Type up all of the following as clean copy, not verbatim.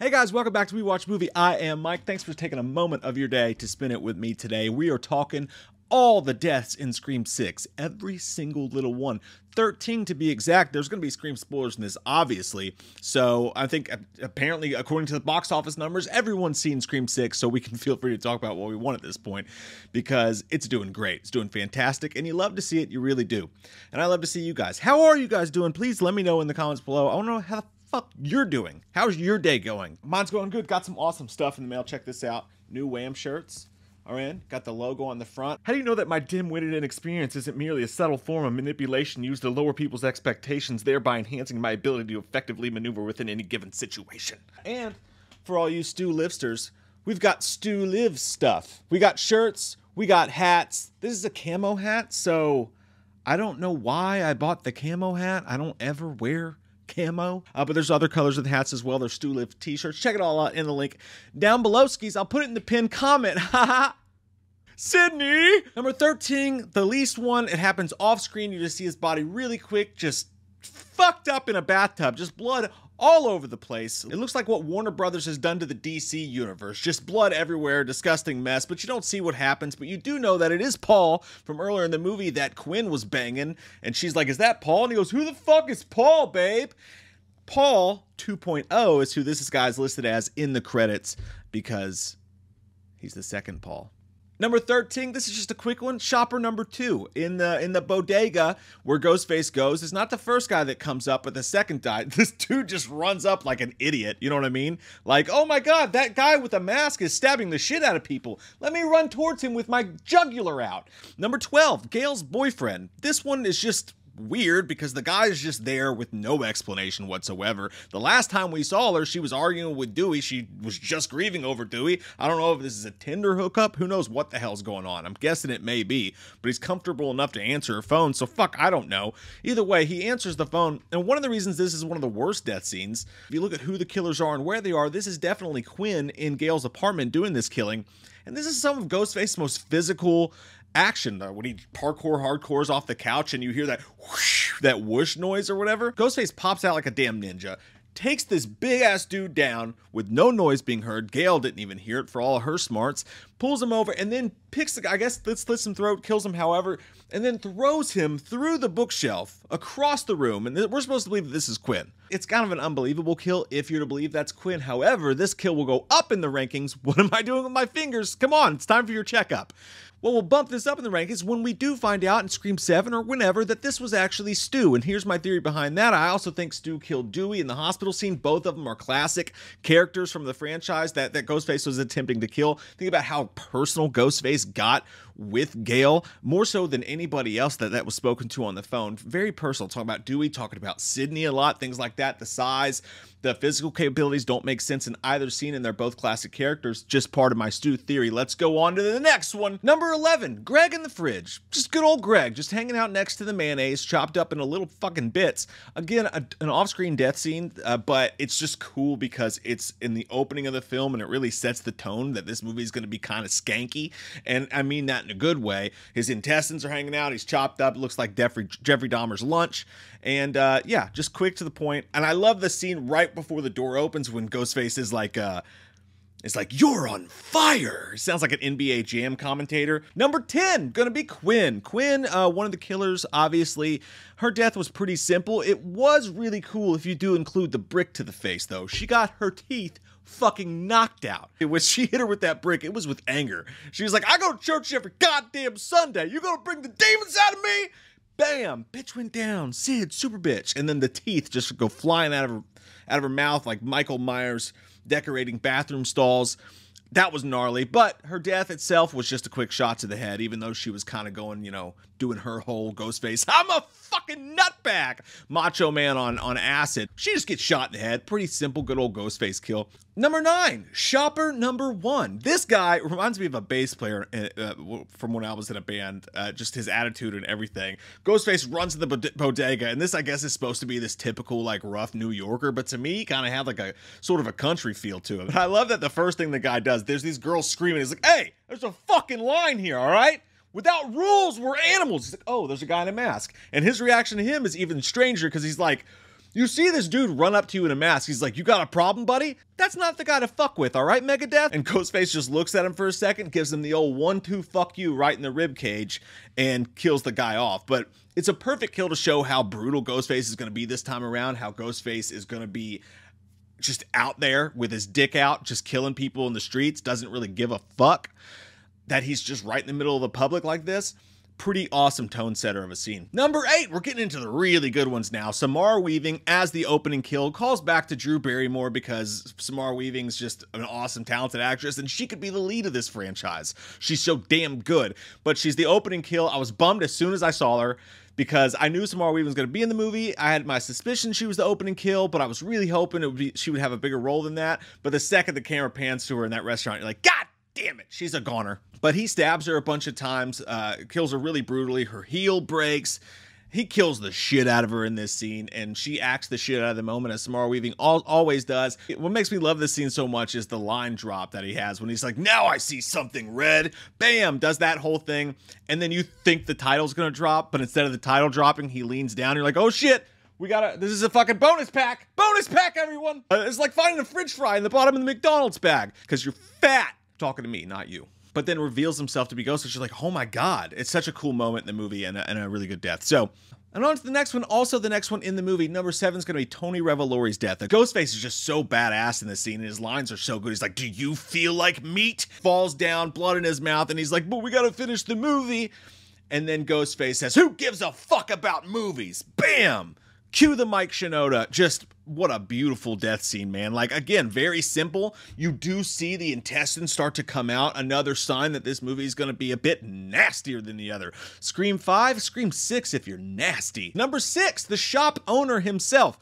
Hey guys, welcome back to We Watch Movie. I am Mike. Thanks for taking a moment of your day to spend it with me today. We are talking all the deaths in Scream 6. Every single little one. 13 to be exact. There's going to be Scream spoilers in this, obviously. So I think apparently, according to the box office numbers, everyone's seen Scream 6, so we can feel free to talk about what we want at this point because it's doing great. It's doing fantastic, and you love to see it. You really do. And I love to see you guys. How are you guys doing? Please let me know in the comments below. I want to know how the fuck you're doing. How's your day going? Mine's going good. Got some awesome stuff in the mail. Check this out. New Wham shirts are in. Got the logo on the front. How do you know that my dim-witted inexperience isn't merely a subtle form of manipulation used to lower people's expectations, thereby enhancing my ability to effectively maneuver within any given situation? And for all you Stu Livesters, we've got Stu Live stuff. We got shirts. We got hats. This is a camo hat, so I don't know why I bought the camo hat. I don't ever wear camo, but there's other colors of the hats as well. There's Stu Live t-shirts. Check it all out in the link down below, skis. I'll put it in the pinned comment. Haha. Sydney! Number 13, the least one. It happens off screen. You just see his body really quick, just fucked up in a bathtub. Just blood all over the place. It looks like what Warner Brothers has done to the DC universe. Just blood everywhere, disgusting mess, but you don't see what happens. But you do know that it is Paul from earlier in the movie that Quinn was banging. And she's like, is that Paul? And he goes, who the fuck is Paul, babe? Paul 2.0 is who this guy's listed as in the credits because he's the second Paul. Number 13, this is just a quick one. Shopper number 2 in the bodega where Ghostface goes. It's not the first guy that comes up, but the second guy. This dude just runs up like an idiot. You know what I mean? Like, oh my God, that guy with a mask is stabbing the shit out of people. Let me run towards him with my jugular out. Number 12, Gail's boyfriend. This one is just weird because the guy is just there with no explanation whatsoever. The last time we saw her, she was arguing with Dewey. She was just grieving over Dewey. I don't know if this is a Tinder hookup. Who knows what the hell's going on? I'm guessing it may be, but he's comfortable enough to answer her phone, so fuck, I don't know. Either way, he answers the phone, and one of the reasons this is one of the worst death scenes, if you look at who the killers are and where they are, this is definitely Quinn in Gail's apartment doing this killing, and this is some of Ghostface's most physical action, when he hardcores off the couch and you hear that whoosh, that whoosh noise or whatever. Ghostface pops out like a damn ninja, takes this big ass dude down with no noise being heard. Gail didn't even hear it for all of her smarts. Pulls him over and then picks the guy, I guess slits him throat, kills him however, and then throws him through the bookshelf across the room. And we're supposed to believe that this is Quinn. It's kind of an unbelievable kill if you're to believe that's Quinn. However, this kill will go up in the rankings. What am I doing with my fingers? Come on, it's time for your checkup. Well, we'll bump this up in the rankings when we do find out in Scream 7 or whenever that this was actually Stu. And here's my theory behind that. I also think Stu killed Dewey in the hospital scene. Both of them are classic characters from the franchise that Ghostface was attempting to kill. Think about how personal Ghostface got with Gail, more so than anybody else that was spoken to on the phone. Very personal. Talking about Dewey, talking about Sydney a lot, things like that. The size, the physical capabilities don't make sense in either scene, and they're both classic characters. Just part of my Stu theory. Let's go on to the next one. Number 11, Greg in the fridge. Just good old Greg, just hanging out next to the mayonnaise, chopped up into little fucking bits. Again, an off-screen death scene, but it's just cool because it's in the opening of the film, and it really sets the tone that this movie is going to be kind of skanky, and I mean that in a good way. His intestines are hanging out, he's chopped up, it looks like Jeffrey Dahmer's lunch, and yeah, just quick to the point. And I love the scene right before the door opens when Ghostface is like, it's like, you're on fire. It sounds like an NBA Jam commentator. Number 10, gonna be Quinn. Quinn, one of the killers, obviously. Her death was pretty simple. It was really cool if you do include the brick to the face, though. She got her teeth fucking knocked out. When she hit her with that brick, it was with anger. She was like, I go to church every goddamn Sunday. You gonna bring the demons out of me? Bam! Bitch went down. Sid, super bitch. And then the teeth just go flying out of her mouth like Michael Myers decorating bathroom stalls. That was gnarly, but her death itself was just a quick shot to the head, even though she was kind of going, you know, doing her whole Ghostface, I'm a fucking nutbag, macho man on acid. She just gets shot in the head. Pretty simple, good old Ghostface kill. Number 9, Shopper number 1. This guy reminds me of a bass player from when I was in a band, just his attitude and everything. Ghostface runs to the bodega, and this, I guess, is supposed to be this typical, like, rough New Yorker, but to me, he kind of had, like, a sort of a country feel to him. I love that the first thing the guy does, there's these girls screaming, he's like, hey, there's a fucking line here, all right? Without rules, we're animals. He's like, oh, there's a guy in a mask. And his reaction to him is even stranger because he's like, You see this dude run up to you in a mask. He's like, you got a problem, buddy? That's not the guy to fuck with, all right, Megadeth? And Ghostface just looks at him for a second, gives him the old 1-2 fuck you right in the rib cage, and kills the guy off. But it's a perfect kill to show how brutal Ghostface is going to be this time around, how Ghostface is going to be just out there with his dick out, just killing people in the streets, doesn't really give a fuck that he's just right in the middle of the public like this. Pretty awesome tone setter of a scene. Number 8, we're getting into the really good ones now. Samara Weaving as the opening kill calls back to Drew Barrymore because Samara Weaving's just an awesome, talented actress, and she could be the lead of this franchise. She's so damn good. But she's the opening kill. I was bummed as soon as I saw her because I knew Samara Weaving was going to be in the movie. I had my suspicion she was the opening kill, but I was really hoping she would have a bigger role than that. But the second the camera pans to her in that restaurant, you're like, God damn it, she's a goner. But he stabs her a bunch of times, kills her really brutally. Her heel breaks. He kills the shit out of her in this scene, and she acts the shit out of the moment, as Samara Weaving always does. What makes me love this scene so much is the line drop that he has when he's like, now I see something red. Bam, does that whole thing. And then you think the title's going to drop, but instead of the title dropping, he leans down. You're like, oh shit. This is a fucking bonus pack. Bonus pack, everyone. It's like finding a fridge fry in the bottom of the McDonald's bag because you're fat. Talking to me, not you. But then reveals himself to be Ghost, which is like, oh my God. It's such a cool moment in the movie and a really good death. So, and on to the next one. Also, the next one in the movie, number 7 is going to be Tony Revolori's death. The Ghostface is just so badass in this scene, and his lines are so good. He's like, do you feel like meat? Falls down, blood in his mouth, and he's like, but we got to finish the movie. And then Ghostface says, who gives a fuck about movies? Bam! Cue the Mike Shinoda. Just what a beautiful death scene, man. Like, again, very simple. You do see the intestines start to come out. Another sign that this movie is going to be a bit nastier than the other. Scream 5, Scream 6 if you're nasty. Number 6, the shop owner himself.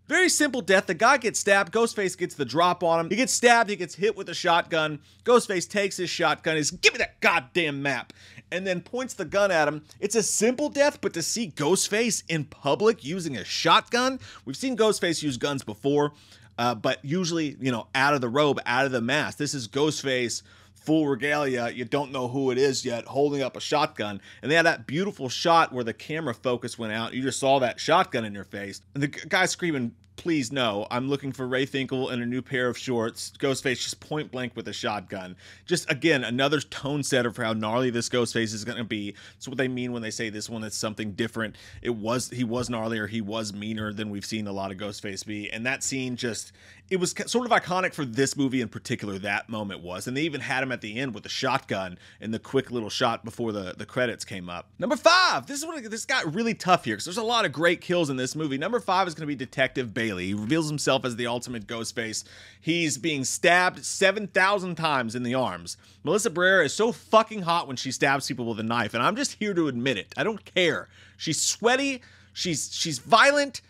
Very simple death. The guy gets stabbed. Ghostface gets the drop on him. He gets stabbed. He gets hit with a shotgun. Ghostface takes his shotgun. He's, give me that goddamn map. And then points the gun at him. It's a simple death, but to see Ghostface in public using a shotgun, we've seen Ghostface use guns before, but usually, you know, out of the robe, out of the mask. This is Ghostface, full regalia. You don't know who it is yet, holding up a shotgun. And they had that beautiful shot where the camera focus went out. You just saw that shotgun in your face. And the guy screaming, please no, I'm looking for Ray Finkel in a new pair of shorts. Ghostface just point blank with a shotgun. Just, again, another tone setter for how gnarly this Ghostface is going to be. It's what they mean when they say this one is something different. He was gnarlier, he was meaner than we've seen a lot of Ghostface be. And that scene just, it was sort of iconic for this movie in particular, that moment was. And they even had him at the end with the shotgun and the quick little shot before the credits came up. Number 5, this got really tough here because there's a lot of great kills in this movie. Number 5 is going to be Detective Bailey. He reveals himself as the ultimate Ghostface. He's being stabbed 7,000 times in the arms. Melissa Barrera is so fucking hot when she stabs people with a knife, and I'm just here to admit it. I don't care. She's sweaty. She's violent.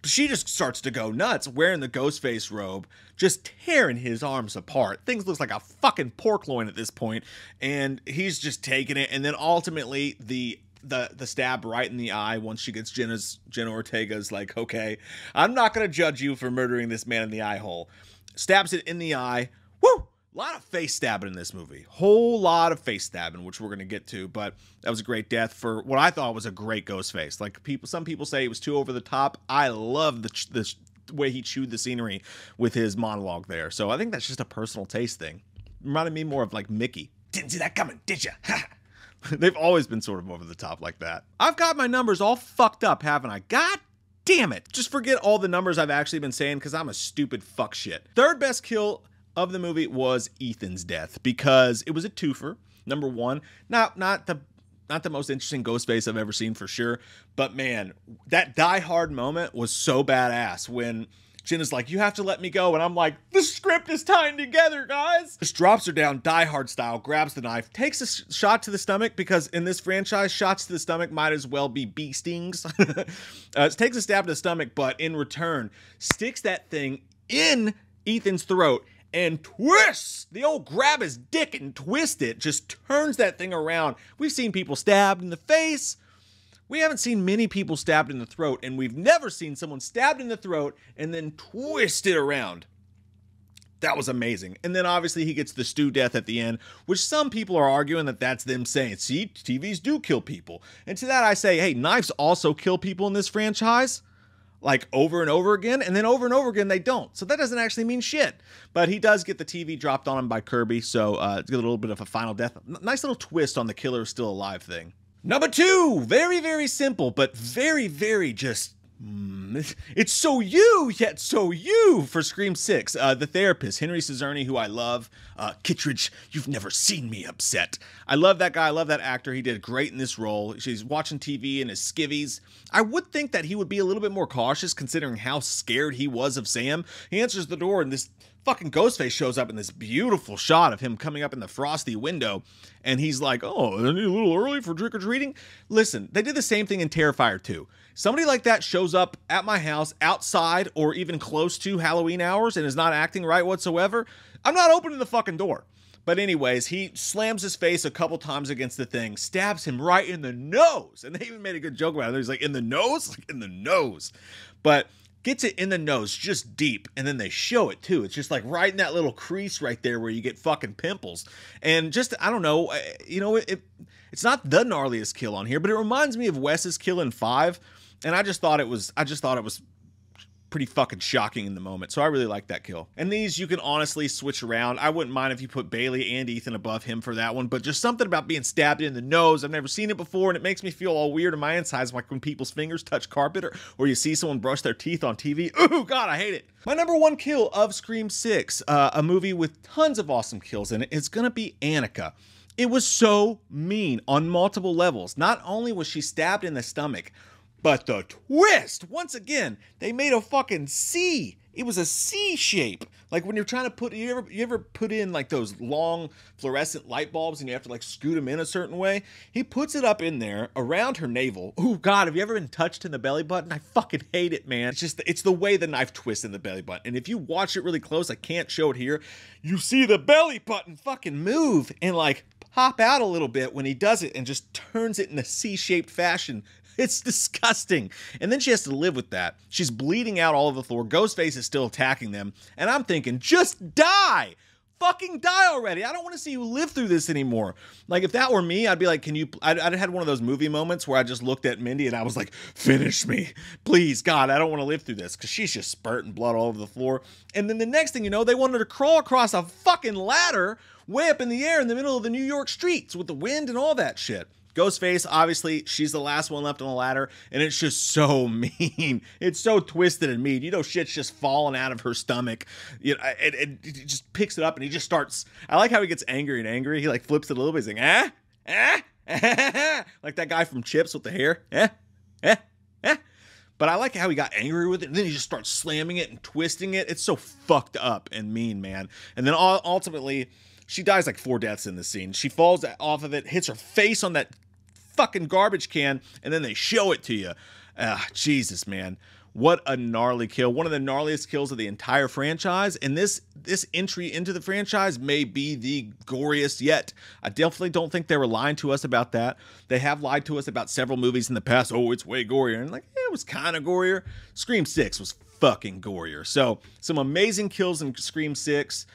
She just starts to go nuts wearing the Ghostface robe, just tearing his arms apart. Things looks like a fucking pork loin at this point, and he's just taking it. And then ultimately the stab right in the eye once she gets Jenna Ortega's like, okay, I'm not going to judge you for murdering this man in the eye hole. Stabs it in the eye. Woo! A lot of face stabbing in this movie. Whole lot of face stabbing, which we're going to get to, but that was a great death for what I thought was a great Ghostface. Like, some people say it was too over the top. I love the way he chewed the scenery with his monologue there. So I think that's just a personal taste thing. Reminded me more of like Mickey. Didn't see that coming, did ya? They've always been sort of over the top like that. I've got my numbers all fucked up, haven't I? God damn it. Just forget all the numbers I've actually been saying because I'm a stupid fuck shit. Third best kill of the movie was Ethan's death because it was a twofer. Number 1, not the most interesting Ghostface I've ever seen for sure, but man, that Die Hard moment was so badass when Jenna's like, you have to let me go, and I'm like, the script is tying together, guys. Just drops her down, Die Hard style, grabs the knife, takes a shot to the stomach, because in this franchise, shots to the stomach might as well be bee stings. Takes a stab to the stomach, but in return, sticks that thing in Ethan's throat and twists, the old grab his dick and twist it, just turns that thing around. We've seen people stabbed in the face. We haven't seen many people stabbed in the throat, and we've never seen someone stabbed in the throat and then twist it around. That was amazing. And then obviously he gets the Stu death at the end, which some people are arguing that that's them saying, see, TVs do kill people. And to that I say, hey, knives also kill people in this franchise. like over and over again, and then over and over again they don't. So that doesn't actually mean shit. But he does get the TV dropped on him by Kirby, so it's a little bit of a final death. Nice little twist on the killer is still alive thing. Number 2, very, very simple, but very, very just... it's so you, yet so you for Scream 6. The therapist, Henry Czerny, who I love. Kittredge, you've never seen me upset. I love that guy. I love that actor. He did great in this role. She's watching TV in his skivvies. I would think that he would be a little bit more cautious considering how scared he was of Sam. He answers the door and this fucking Ghostface shows up in this beautiful shot of him coming up in the frosty window. And he's like, oh, isn't it a little early for trick-or-treating? Listen, they did the same thing in Terrifier 2. Somebody like that shows up at my house outside or even close to Halloween hours and is not acting right whatsoever. I'm not opening the fucking door. But anyways, he slams his face a couple times against the thing, stabs him right in the nose. And they even made a good joke about it. He's like, in the nose? Like, in the nose. But gets it in the nose just deep, and then they show it too. It's just like right in that little crease right there where you get fucking pimples. And just, I don't know, you know, it's not the gnarliest kill on here, but it reminds me of Wes's kill in 5. And I just thought it was pretty fucking shocking in the moment. So I really like that kill. And these you can honestly switch around. I wouldn't mind if you put Bailey and Ethan above him for that one, but just something about being stabbed in the nose. I've never seen it before, and it makes me feel all weird in my insides, like when people's fingers touch carpet or you see someone brush their teeth on TV. Ooh, God, I hate it. My number 1 kill of Scream 6, a movie with tons of awesome kills in it, is gonna be Annika. It was so mean on multiple levels. Not only was she stabbed in the stomach, but the twist, once again, they made a fucking C. It was a C shape. Like when you're trying to put, you ever put in like those long fluorescent light bulbs and you have to like scoot them in a certain way? He puts it up in there around her navel. Oh God, have you ever been touched in the belly button? I fucking hate it, man. It's the way the knife twists in the belly button. And if you watch it really close, I can't show it here. You see the belly button fucking move and like pop out a little bit when he does it and just turns it in a C-shaped fashion. It's disgusting. And then she has to live with that. She's bleeding out all over the floor. Ghostface is still attacking them. And I'm thinking, just die. Fucking die already. I don't want to see you live through this anymore. Like, if that were me, I'd be like, I'd had one of those movie moments where I just looked at Mindy and I was like, finish me. Please, God, I don't want to live through this. Because she's just spurting blood all over the floor. And then the next thing you know, they wanted her to crawl across a fucking ladder way up in the air in the middle of the New York streets with the wind and all that shit. Ghostface, obviously, she's the last one left on the ladder, and it's just so mean. It's so twisted and mean. You know, shit's just falling out of her stomach. You know, it just picks it up, and he just starts. I like how he gets angry and angry. He like flips it a little bit. He's like, like that guy from Chips with the hair. But I like how he got angry with it, and then he just starts slamming it and twisting it. It's so fucked up and mean, man. And then ultimately, she dies like 4 deaths in this scene. She falls off of it, hits her face on that fucking garbage can, and then they show it to you. Jesus, man. What a gnarly kill. One of the gnarliest kills of the entire franchise, and this entry into the franchise may be the goriest yet. I definitely don't think they were lying to us about that. They have lied to us about several movies in the past. Oh, it's way gorier. And like, it was kind of gorier. Scream 6 was fucking gorier. So, some amazing kills in Scream 6.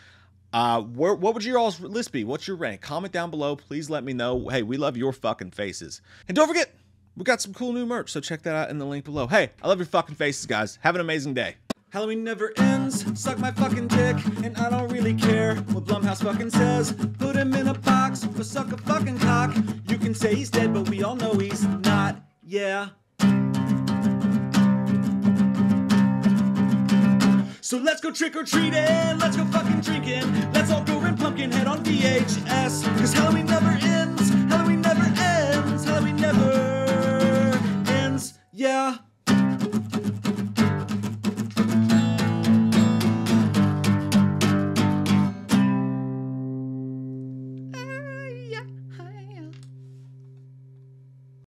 What would your all's list be? What's your rank? Comment down below. Please let me know. Hey, we love your fucking faces. And don't forget, we got some cool new merch, so check that out in the link below. Hey, I love your fucking faces, guys. Have an amazing day. Halloween never ends, suck my fucking dick, and I don't really care what Blumhouse fucking says. Put him in a box, or suck a fucking cock. You can say he's dead, but we all know he's not. Yeah. So let's go trick-or-treating, let's go fucking drinking, let's all go rent Pumpkinhead on VHS, cause Halloween